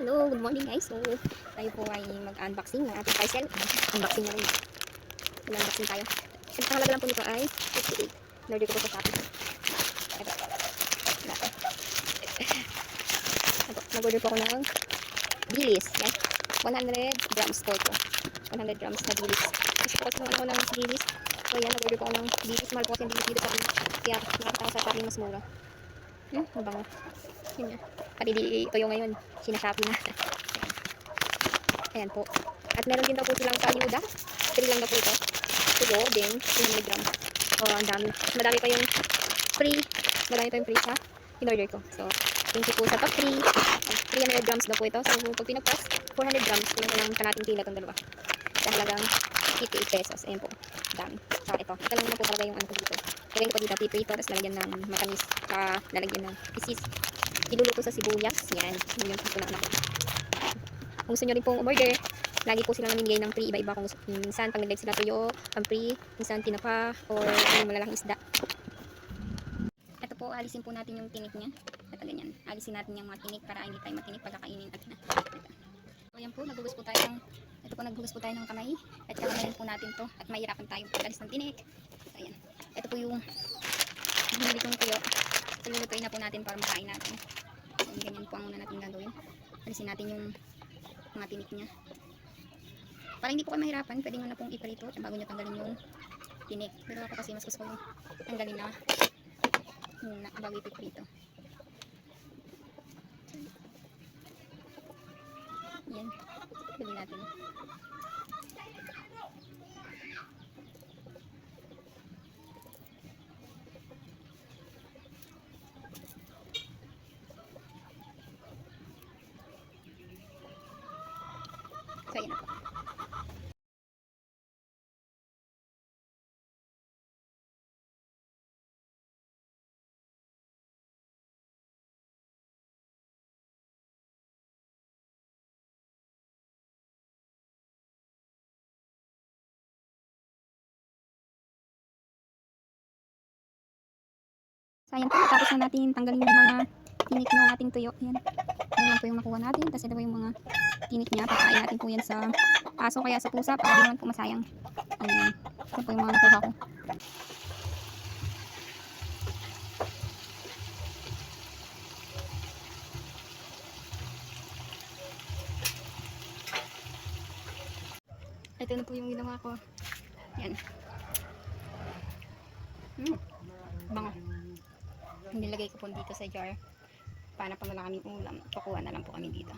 Hello, good morning guys. So, tayo po ay mag-unboxing ng ating parcel. Unboxing na rin. Mag-unboxing tayo. Ang pangalaga lang po nito ay 58. Norder ko po sa Shopee. Ito. Nag-order po ako ng bilis. Yan. 100 grams po ito. 100 grams na bilis. Kasi po kasi naman ako ng bilis. So yan, nag-order po ako ng bilis. Mahal po kasi yung bilis dito sa akin. Kaya nakakita ko sa Shopee mas mura. Mabango. Yun yan. Pati di ito yung ngayon. Sinashopee na. Ayan po. At meron din daw po silang payuda. 3 lang daw po ito. Tubo din. 200 grams. So, ang dami. Madami pa yung free. Madami pa yung free sa in-order ko. So, thank you po sa top 3. 300 grams daw po ito. So, pag pinagpas, 400 grams. Kulang ko ng kalating tila itong dalawa. Sa halagang 58 pesos. Ayan po. Dami. Saka ito. Ito lang naman po talaga yung ano ko dito. Lagyan ko dito piprito. Tapos lalagyan ng matamis. Saka lalagyan ng isis. Iluluto sa sibuyas. Yan. Yun yung gusto ng anak ko. Kung gusto nyo rin pong umorder, lagi po silang namimigay ng free iba-iba. Kung minsan pag nag-live sila tuyo, ang free, minsan tinapa, or yung malalaking isda. Ito po, alisin po natin yung tinik niya. Ito ganyan. Alisin natin yung mga tinik para hindi tayo matinik pagkakainin natin. So yan po, naghugas po tayo ng, ito po naghugas po tayo ng kamay. At kakamayin po natin to at mahirapan tayo pag-alis ng tinik. So ayan. Ito po yung binili kong tuyo. So lulutuin na po natin para makain natin. So ganyan po ang una natin gagawin. Alisin natin yung mga tinik niya. Para hindi po kayo mahirapan, pwede nyo na pong iprito bago nyo tanggalin yung tinik. Pero ako kasi mas gusto ko yung tanggalin na bago ipiprito. Yan. Pwede natin. So, yan ako. So, ayan po. Tapos na natin tanggalin yung mga tinik ng ating tuyo. Ayan. Ayan lang po yung nakuha natin. Tapos ito po yung mga tinik niya. Pagkain natin po yan sa aso kaya sa pusa. Para di naman po masayang. Ayan. Ito po yung mga nakuha ko. Ito na po yung ginawa ko. Yan. Bango. Nilagay ko po dito sa jar. Para pag wala kaming ulam, kukuha na lang po kami dito.